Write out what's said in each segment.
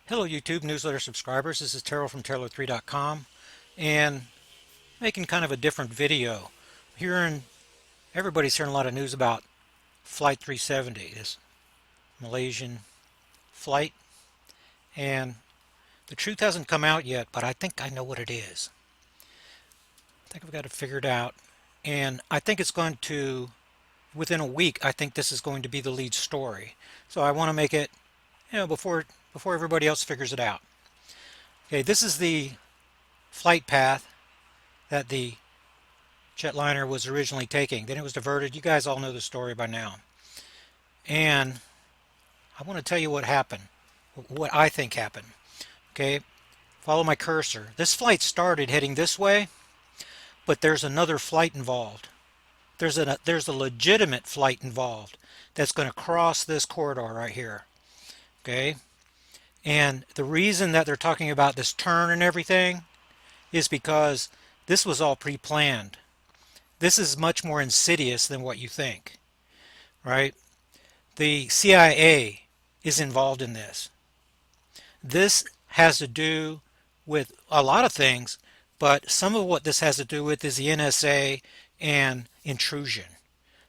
Hello YouTube newsletter subscribers, this is Terrell from Terrell3.com and making kind of a different video. Everybody's hearing a lot of news about Flight 370, this Malaysian flight, and the truth hasn't come out yet, but I think I know what it is. I think I've got it figured out, and I think it's going to, within a week, I think this is going to be the lead story. So I want to make it, before everybody else figures it out. Okay, this is the flight path that the jetliner was originally taking. Then it was diverted. You guys all know the story by now. And I want to tell you what happened, what I think happened. Okay, follow my cursor. This flight started heading this way, but there's another flight involved. There's a legitimate flight involved that's going to cross this corridor right here. Okay, and the reason that they're talking about this turn and everything is because this was all pre-planned. This is much more insidious than what you think, right? The CIA is involved in this. This has to do with a lot of things, but some of what this has to do with is the NSA and intrusion.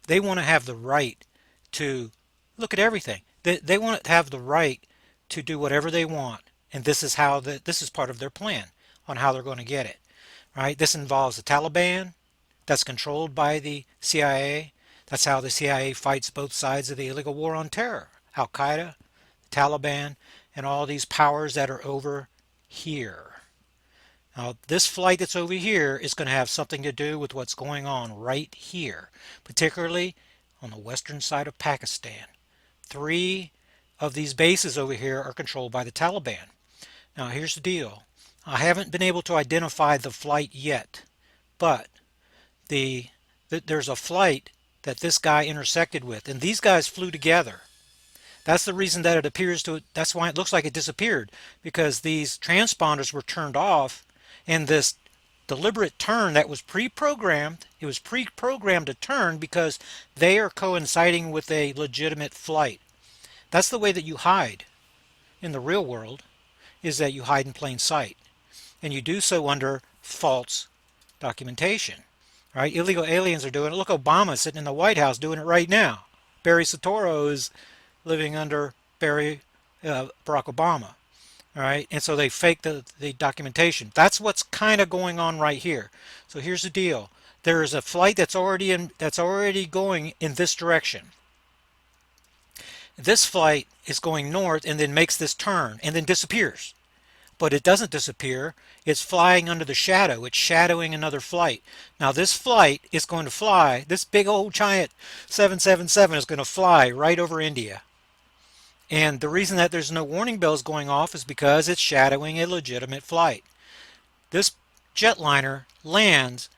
They want to have the right to look at everything. They want to have the right to do whatever they want, and this is part of their plan on how they're going to get it. Right? This involves the Taliban, that's controlled by the CIA. That's how the CIA fights both sides of the illegal war on terror. Al Qaeda, the Taliban, and all these powers that are over here. Now, this flight that's over here is going to have something to do with what's going on right here, particularly on the western side of Pakistan. 3 of these bases over here are controlled by the Taliban. Now, here's the deal. I haven't been able to identify the flight yet, but there's a flight that this guy intersected with, and these guys flew together. That's the reason that that's why it looks like it disappeared, because these transponders were turned off, and this deliberate turn that was pre-programmed, it was pre-programmed to turn because they are coinciding with a legitimate flight. That's the way that you hide in the real world, is that you hide in plain sight. And you do so under false documentation. Right? Illegal aliens are doing it. Look, Obama's sitting in the White House doing it right now. Barry Soetoro is living under Barack Obama. All right? And so they fake the documentation. That's what's kind of going on right here. So here's the deal. There is a flight that's already going in this direction. This flight is going north and then makes this turn and then disappears. But it doesn't disappear. It's flying under the shadow. It's shadowing another flight. Now this flight is going to fly, this big old giant 777 is going to fly right over India. And the reason that there's no warning bells going off is because it's shadowing a legitimate flight. This jetliner lands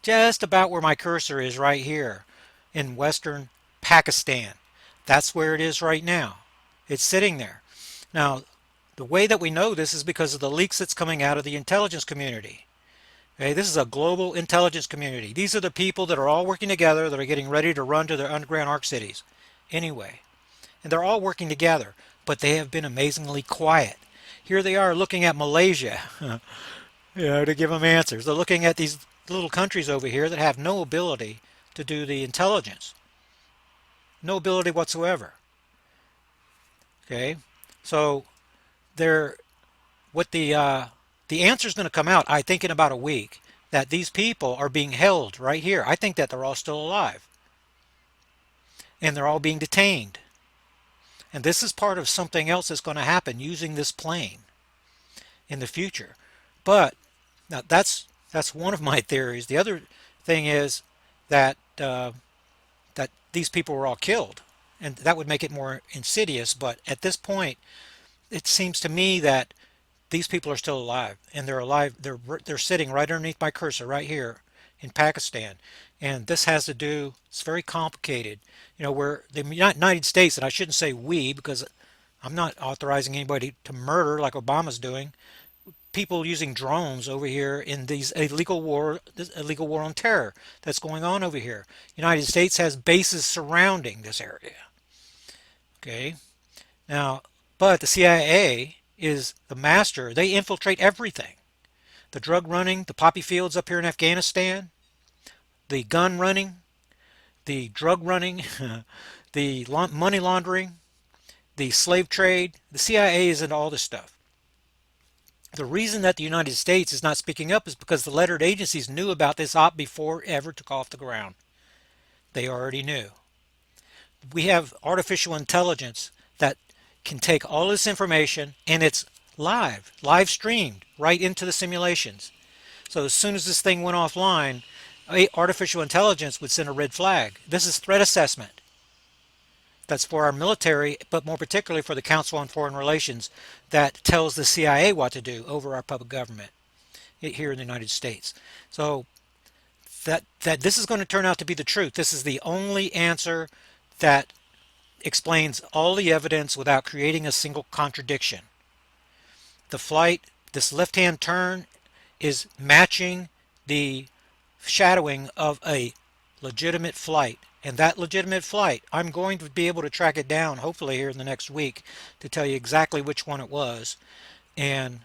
just about where my cursor is right here in western Pakistan. That's where it is right now. It's sitting there. Now, the way that we know this is because of the leaks that's coming out of the intelligence community. Okay, this is a global intelligence community. These are the people that are all working together that are getting ready to run to their underground arc cities. Anyway, and they're all working together, but they have been amazingly quiet. Here they are looking at Malaysia, to give them answers. They're looking at these little countries over here that have no ability to do the intelligence. No ability whatsoever. Okay, so the answer is going to come out, I think, in about a week, that these people are being held right here. I think that they're all still alive, and they're all being detained, and this is part of something else that's going to happen using this plane in the future. But now that's one of my theories. The other thing is that that these people were all killed, and that would make it more insidious. But at this point, it seems to me that these people are still alive, and they're alive. They're sitting right underneath my cursor right here in Pakistan, and this has to do. It's very complicated. Where the United States, and I shouldn't say we because I'm not authorizing anybody to murder like Obama's doing. People using drones over here in this illegal war on terror that's going on over here. United States has bases surrounding this area. Okay, now, but the CIA is the master. They infiltrate everything. The drug running, the poppy fields up here in Afghanistan, the gun running, the drug running, the money laundering, the slave trade. The CIA is into all this stuff. The reason that the United States is not speaking up is because the lettered agencies knew about this op before it ever took off the ground. They already knew. We have artificial intelligence that can take all this information, and it's live streamed right into the simulations. So as soon as this thing went offline, artificial intelligence would send a red flag. This is threat assessment. That's for our military, but more particularly for the Council on Foreign Relations that tells the CIA what to do over our public government here in the United States. So that this is going to turn out to be the truth. This is the only answer that explains all the evidence without creating a single contradiction. The flight, this left-hand turn, is matching the shadowing of a legitimate flight. And that legitimate flight, I'm going to be able to track it down, hopefully here in the next week, to tell you exactly which one it was. And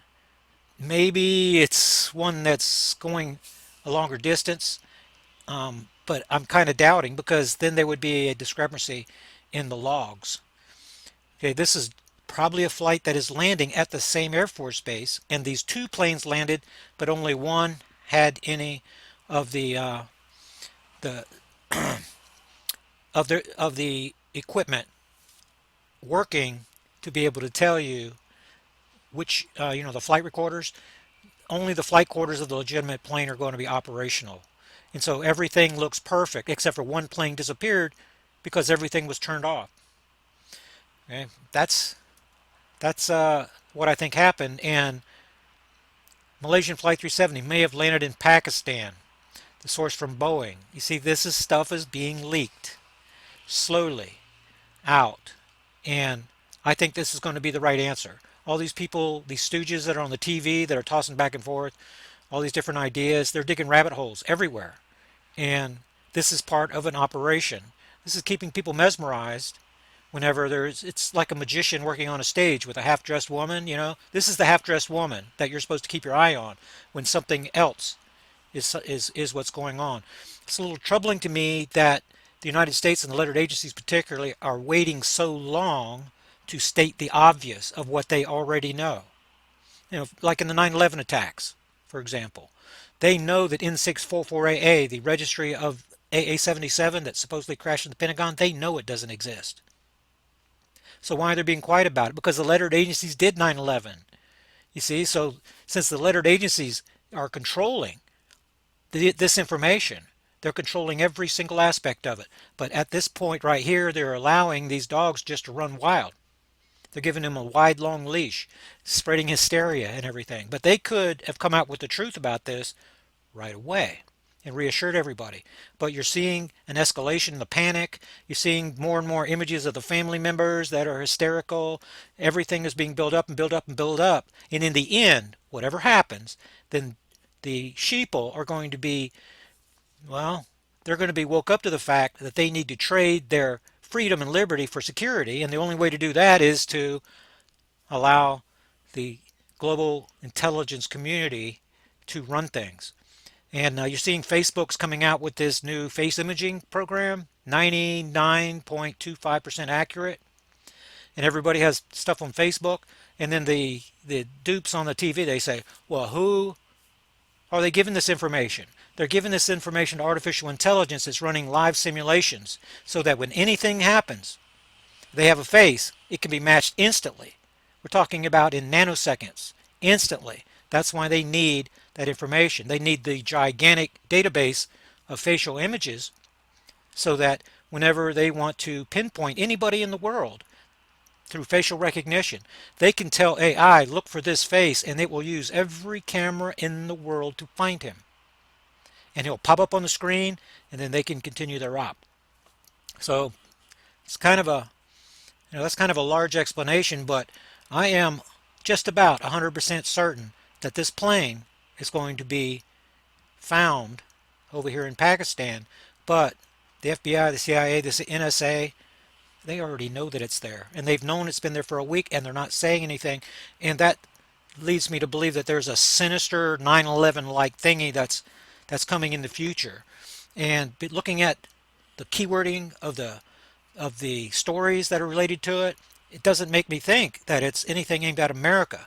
maybe it's one that's going a longer distance, but I'm kind of doubting, because then there would be a discrepancy in the logs. Okay, this is probably a flight that is landing at the same Air Force base, and these two planes landed, but only one had any of the of the equipment working to be able to tell you which the flight recorders. Only the flight quarters of the legitimate plane are going to be operational, and so everything looks perfect except for one plane disappeared because everything was turned off. Okay, that's what I think happened. And Malaysian Flight 370 may have landed in Pakistan. The source from Boeing. You see, stuff is being leaked slowly out, and I think this is going to be the right answer. All these people, these stooges that are on the TV that are tossing back and forth, all these different ideas, they're digging rabbit holes everywhere, and this is part of an operation. This is keeping people mesmerized. Whenever it's like a magician working on a stage with a half-dressed woman. This is the half-dressed woman that you're supposed to keep your eye on when something else is what's going on. It's a little troubling to me that the United States and the lettered agencies particularly are waiting so long to state the obvious of what they already know. Like in the 9/11 attacks, for example. They know that N644AA, the registry of AA-77 that supposedly crashed in the Pentagon, they know it doesn't exist. So why are they being quiet about it? Because the lettered agencies did 9/11. You see, so since the lettered agencies are controlling this information, they're controlling every single aspect of it. But at this point right here, they're allowing these dogs just to run wild. They're giving them a wide, long leash, spreading hysteria and everything. But they could have come out with the truth about this right away and reassured everybody. But you're seeing an escalation in the panic. You're seeing more and more images of the family members that are hysterical. Everything is being built up and built up and built up. And in the end, whatever happens, then the sheeple are going to be, well, they're going to be woke up to the fact that they need to trade their freedom and liberty for security. And the only way to do that is to allow the global intelligence community to run things. And you're seeing Facebook's coming out with this new face imaging program, 99.25% accurate. And everybody has stuff on Facebook. And then the dupes on the TV, they say, well, who are they giving this information? They're giving this information to artificial intelligence that's running live simulations so that when anything happens, they have a face, it can be matched instantly. We're talking about in nanoseconds, instantly. That's why they need that information. They need the gigantic database of facial images so that whenever they want to pinpoint anybody in the world through facial recognition, they can tell AI, look for this face, and it will use every camera in the world to find him. And he'll pop up on the screen, and then they can continue their op. So it's kind of a, that's kind of a large explanation, but I am just about 100% certain that this plane is going to be found over here in Pakistan. But the FBI, the CIA, the NSA, They already know that it's there, and they've known it's been there for a week, and they're not saying anything. And that leads me to believe that there's a sinister 9/11 like thingy that's coming in the future. And looking at the keywording of the stories that are related to it, it doesn't make me think that it's anything aimed at America.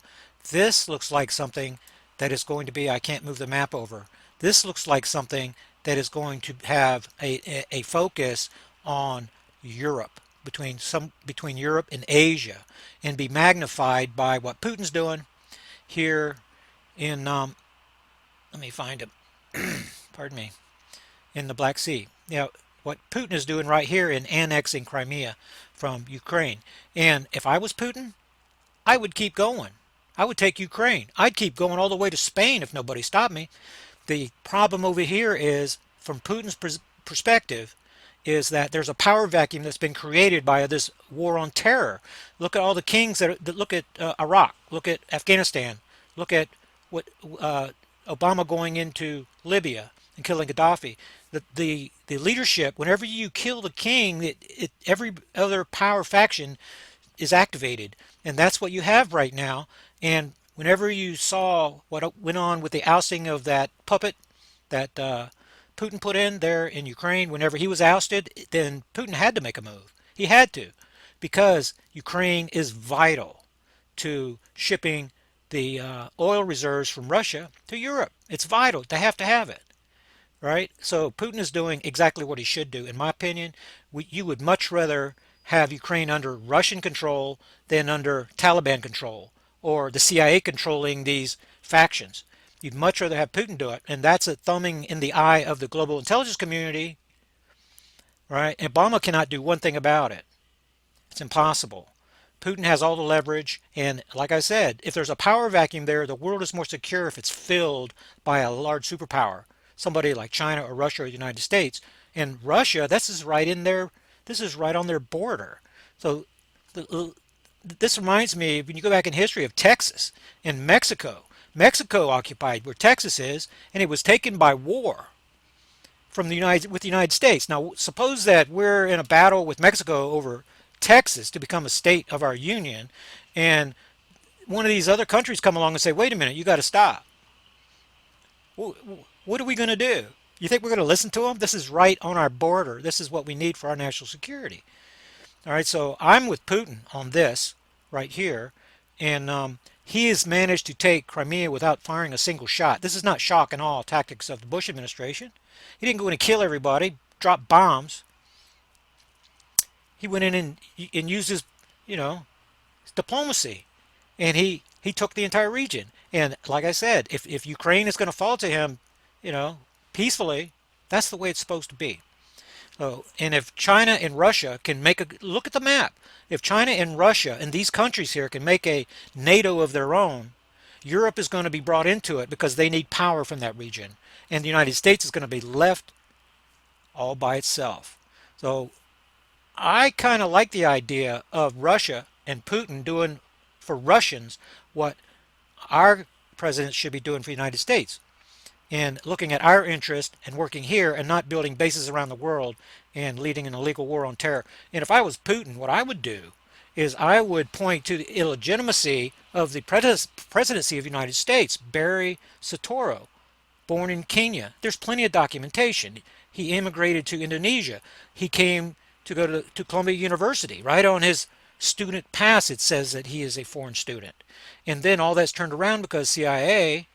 This looks like something that is going to be, I can't move the map over. This looks like something that is going to have a focus on Europe, between Europe and Asia, and be magnified by what Putin's doing here in let me find him. Pardon me, in the Black Sea. What Putin is doing right here in annexing Crimea from Ukraine. And if I was Putin, I would keep going. I would take Ukraine. I'd keep going all the way to Spain if nobody stopped me. The problem over here is, from Putin's perspective, is that there's a power vacuum that's been created by this war on terror. Look at all the kings that look at Iraq, look at Afghanistan, look at what Obama going into Libya and killing Gaddafi. The leadership, whenever you kill the king, every other power faction is activated, and that's what you have right now. And whenever you saw what went on with the ousting of that puppet that Putin put in there in Ukraine, whenever he was ousted, then Putin had to make a move. He had to, because Ukraine is vital to shipping the oil reserves from Russia to Europe. It's vital. They have to have it, right? So Putin is doing exactly what he should do. In my opinion, you would much rather have Ukraine under Russian control than under Taliban control, or the CIA controlling these factions. You'd much rather have Putin do it, and that's a thumbing in the eye of the global intelligence community, right? Obama cannot do one thing about it. It's impossible. Putin has all the leverage, and like I said, if there's a power vacuum there, the world is more secure if it's filled by a large superpower, somebody like China or Russia or the United States. And Russia, this is right in there. This is right on their border. So this reminds me, when you go back in history, of Texas and Mexico. Mexico occupied where Texas is, and it was taken by war from the United States. Now, suppose that we're in a battle with Mexico over Texas to become a state of our union, and one of these other countries come along and say, "Wait a minute, you got to stop." What are we going to do? You think we're going to listen to them? This is right on our border. This is what we need for our national security. All right, so I'm with Putin on this right here, and he has managed to take Crimea without firing a single shot. This is not shock and awe tactics of the Bush administration. He didn't go in and kill everybody, drop bombs. He went in and used his, his diplomacy, and he took the entire region. And like I said, if Ukraine is going to fall to him, peacefully, that's the way it's supposed to be. So, and if China and Russia can make a look at the map, if China and Russia and these countries here can make a NATO of their own, Europe is going to be brought into it because they need power from that region, and the United States is going to be left all by itself. So I kind of like the idea of Russia and Putin doing for Russians what our president should be doing for the United States, and looking at our interest and working here and not building bases around the world and leading an illegal war on terror. And if I was Putin, what I would do is I would point to the illegitimacy of the presidency of the United States. Barry Soetoro, born in Kenya. There's plenty of documentation. He immigrated to Indonesia. He came to go to Columbia University. Right on his student pass it says that he is a foreign student. And then all that's turned around because CIA,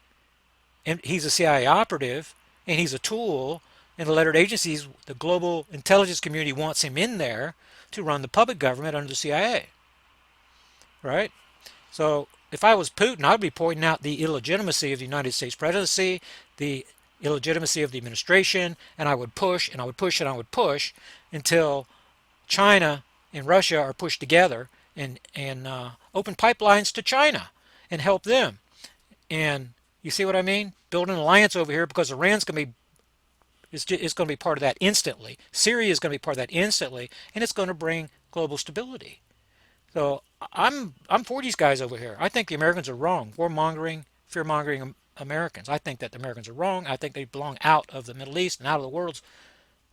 and he's a CIA operative, and he's a tool, and the lettered agencies, the global intelligence community wants him in there to run the puppet government under the CIA. Right? So if I was Putin, I'd be pointing out the illegitimacy of the United States presidency, the illegitimacy of the administration, and I would push, and I would push, and I would push until China and Russia are pushed together, and open pipelines to China and help them. And you see what I mean? Build an alliance over here, because Iran's going to be is going to be part of that instantly. Syria is going to be part of that instantly, and it's going to bring global stability. So I'm for these guys over here. I think the Americans are wrong. Warmongering, fear-mongering Americans. I think that the Americans are wrong. I think they belong out of the Middle East and out of the world's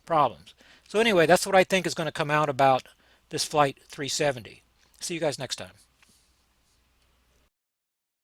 problems. So anyway, that's what I think is going to come out about this Flight 370. See you guys next time.